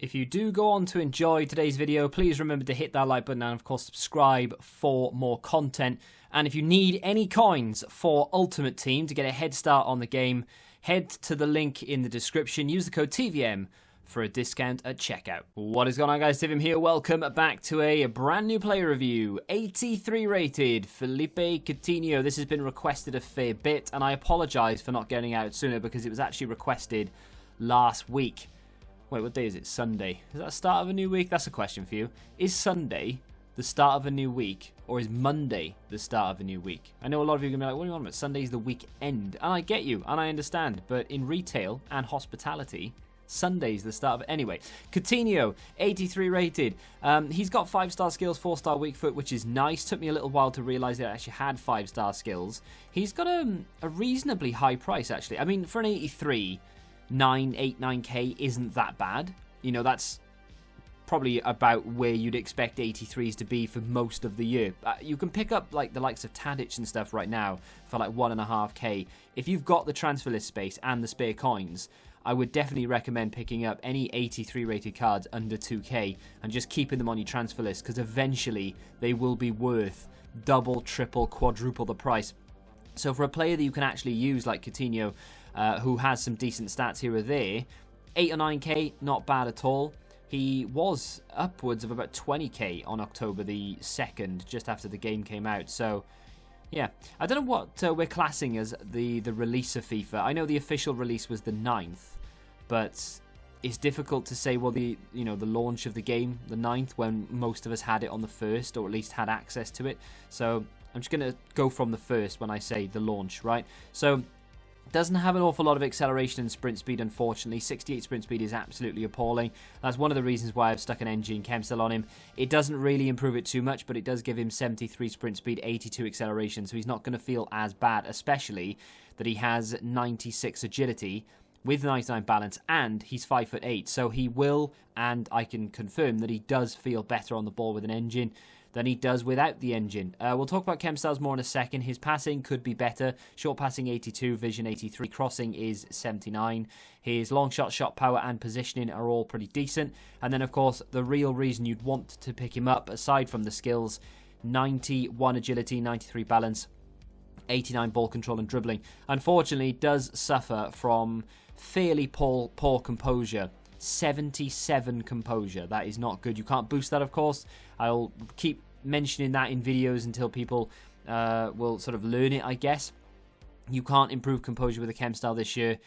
If you do go on to enjoy today's video, please remember to hit that like button and of course subscribe for more content. And if you need any coins for Ultimate Team to get a head start on the game, head to the link in the description. Use the code TVM for a discount at checkout. What is going on, guys? Tivim here. Welcome back to a brand new player review. 83 rated Felipe Coutinho. This has been requested a fair bit, and I apologise for not getting out sooner because it was actually requested last week. Wait, what day is it? Sunday. Is that the start of a new week? That's a question for you. Is Sunday the start of a new week, or is Monday the start of a new week? I know a lot of you are going to be like, what do you want about? Sunday's the weekend. And I get you, and I understand. But in retail and hospitality, Sunday's the start of it. Anyway, Coutinho, 83 rated. He's got 5-star skills, 4-star weak foot, which is nice. Took me a little while to realise that I actually had 5-star skills. He's got a reasonably high price, actually. I mean, for an 83... 9k isn't that bad. You know, that's probably about where you'd expect 83s to be for most of the year. You can pick up like the likes of Tadic and stuff right now for like 1.5k. If you've got the transfer list space and the spare coins, I would definitely recommend picking up any 83 rated cards under 2k and just keeping them on your transfer list, because eventually they will be worth double, triple, quadruple the price. So for a player that you can actually use like Coutinho, who has some decent stats here or there, 8 or 9k, not bad at all. He was upwards of about 20k on October the 2nd, just after the game came out. So, yeah. I don't know what we're classing as the release of FIFA. I know the official release was the 9th, but it's difficult to say, well, the launch of the game, the 9th, when most of us had it on the 1st, or at least had access to it. So, I'm just going to go from the 1st when I say the launch, right? So, doesn't have an awful lot of acceleration and sprint speed, unfortunately. 68 sprint speed is absolutely appalling. That's one of the reasons why I've stuck an engine chem cell on him. It doesn't really improve it too much, but it does give him 73 sprint speed, 82 acceleration, so he's not going to feel as bad, especially that he has 96 agility with 99 balance, and he's 5'8", so he will, and I can confirm that he does feel better on the ball with an engine than he does without the engine. We'll talk about chem cells more in a second. His passing could be better. Short passing 82, vision 83, crossing is 79. His long shot, shot power and positioning are all pretty decent. And then of course the real reason you'd want to pick him up, aside from the skills, 91 agility, 93 balance, 89 ball control and dribbling. Unfortunately, does suffer from fairly poor composure. 77 composure. That is not good. You can't boost that, of course. I'll keep mentioning that in videos until people will sort of learn it, I guess. You can't improve composure with a chem style this year.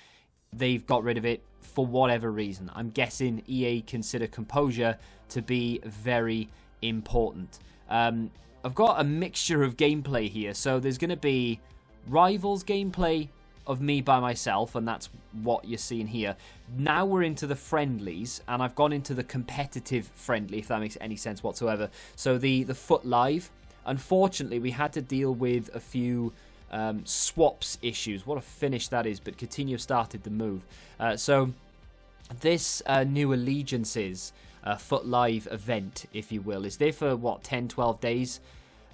They've got rid of it for whatever reason. I'm guessing EA consider composure to be very important. I've got a mixture of gameplay here. So there's going to be Rivals gameplay of me by myself, and that's what you're seeing here. Now we're into the friendlies, and I've gone into the competitive friendly, if that makes any sense whatsoever. So the Foot Live, unfortunately, we had to deal with a few swaps issues. What a finish that is, but Coutinho started the move. So this new Allegiances Foot Live event, if you will, is there for, what, 10, 12 days?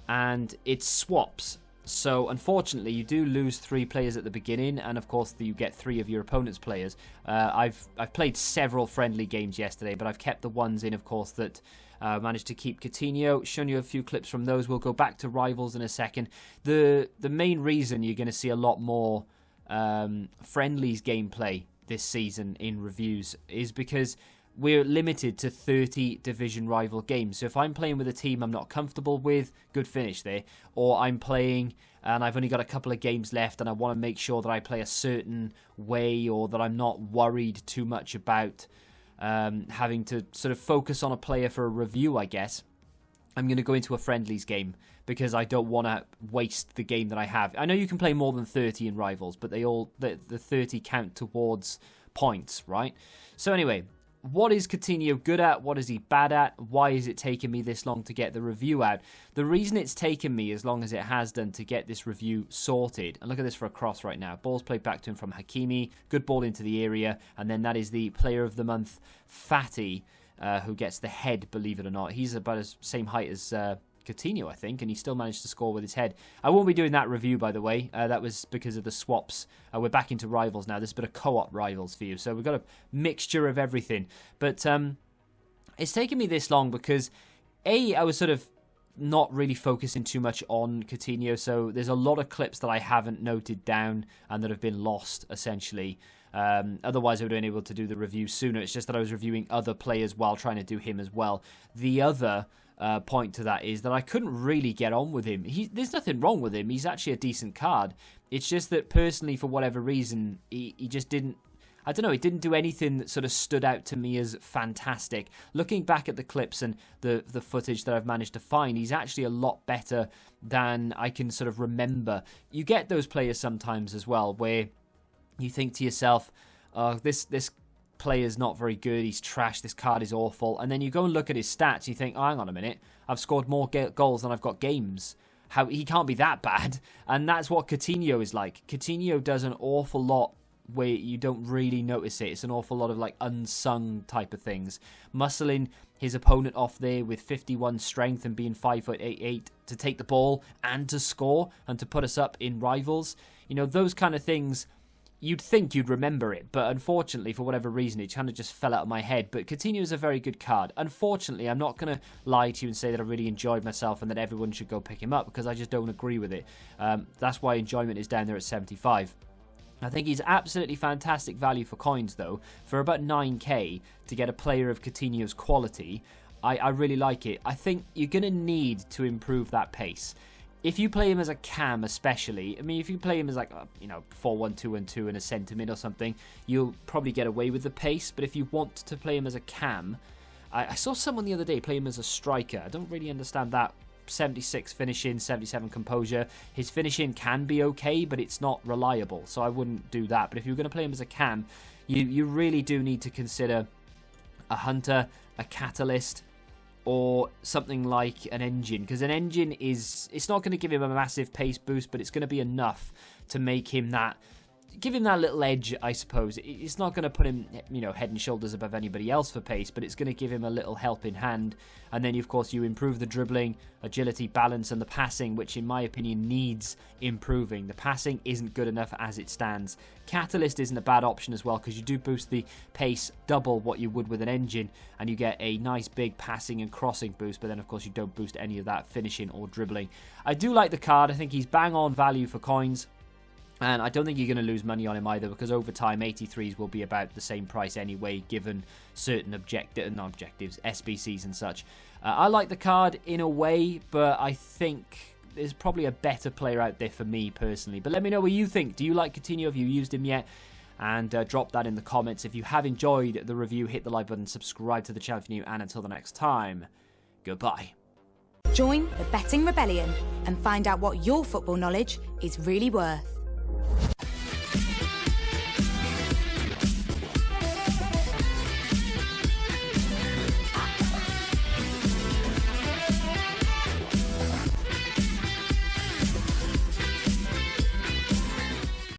And it's swaps. So, unfortunately, you do lose 3 players at the beginning, and of course, you get 3 of your opponent's players. I've played several friendly games yesterday, but I've kept the ones in, of course, that managed to keep Coutinho. Shown you a few clips from those. We'll go back to Rivals in a second. The main reason you're going to see a lot more friendlies gameplay this season in reviews is because we're limited to 30 division rival games. So if I'm playing with a team I'm not comfortable with, good finish there. Or I'm playing and I've only got a couple of games left and I want to make sure that I play a certain way, or that I'm not worried too much about having to sort of focus on a player for a review, I guess, I'm going to go into a friendlies game because I don't want to waste the game that I have. I know you can play more than 30 in Rivals, but the 30 count towards points, right? So anyway, what is Coutinho good at? What is he bad at? Why is it taking me this long to get the review out? The reason it's taken me as long as it has done to get this review sorted, and look at this for a cross right now. Ball's played back to him from Hakimi. Good ball into the area. And then that is the player of the month, Fatty, who gets the head, believe it or not. He's about the same height as Coutinho, I think, and he still managed to score with his head. I won't be doing that review, by the way. That was because of the swaps. We're back into Rivals now. This is a bit of co-op Rivals for you. So we've got a mixture of everything. But It's taken me this long because, I was sort of not really focusing too much on Coutinho, so there's a lot of clips that I haven't noted down and that have been lost, essentially. Otherwise, I would have been able to do the review sooner. It's just that I was reviewing other players while trying to do him as well. The other point to that is that I couldn't really get on with him. There's nothing wrong with him. He's actually a decent card. It's just that personally, for whatever reason, he just didn't... I don't know, it didn't do anything that sort of stood out to me as fantastic. Looking back at the clips and the footage that I've managed to find, he's actually a lot better than I can sort of remember. You get those players sometimes as well, where you think to yourself, this player's not very good, he's trash, this card is awful. And then you go and look at his stats, and you think, oh, hang on a minute, I've scored more goals than I've got games. He can't be that bad. And that's what Coutinho is like. Coutinho does an awful lot where you don't really notice it. It's an awful lot of like unsung type of things. Muscling his opponent off there with 51 strength and being 5'8" to take the ball and to score and to put us up in rivals. You know, those kind of things, you'd think you'd remember it, but unfortunately, for whatever reason, it kind of just fell out of my head. But Coutinho is a very good card. Unfortunately, I'm not going to lie to you and say that I really enjoyed myself and that everyone should go pick him up, because I just don't agree with it. That's why enjoyment is down there at 75. I think he's absolutely fantastic value for coins, though. For about 9k to get a player of Coutinho's quality, I really like it. I think you're going to need to improve that pace. If you play him as a cam especially, I mean, if you play him as like, 4-1-2-1-2 and a centre mid or something, you'll probably get away with the pace. But if you want to play him as a cam, I saw someone the other day play him as a striker. I don't really understand that. 76 finishing, 77 composure. His finishing can be okay, but it's not reliable, so I wouldn't do that. But if you're going to play him as a cam, you really do need to consider a hunter, a catalyst, or something like an engine, because an engine it's not going to give him a massive pace boost, but it's going to be enough to make him give him that little edge, I suppose. It's not going to put him, head and shoulders above anybody else for pace, but it's going to give him a little helping hand. And then, of course, you improve the dribbling, agility, balance, and the passing, which, in my opinion, needs improving. The passing isn't good enough as it stands. Catalyst isn't a bad option as well, because you do boost the pace double what you would with an engine, and you get a nice big passing and crossing boost, but then, of course, you don't boost any of that finishing or dribbling. I do like the card. I think he's bang on value for coins. And I don't think you're going to lose money on him either, because over time 83s will be about the same price anyway, given certain objectives, SBCs and such. I like the card in a way, but I think there's probably a better player out there for me personally. But let me know what you think. Do you like Coutinho? Have you used him yet? And drop that in the comments. If you have enjoyed the review, hit the like button, subscribe to the channel if you're new, and until the next time, goodbye. Join the Betting Rebellion and find out what your football knowledge is really worth.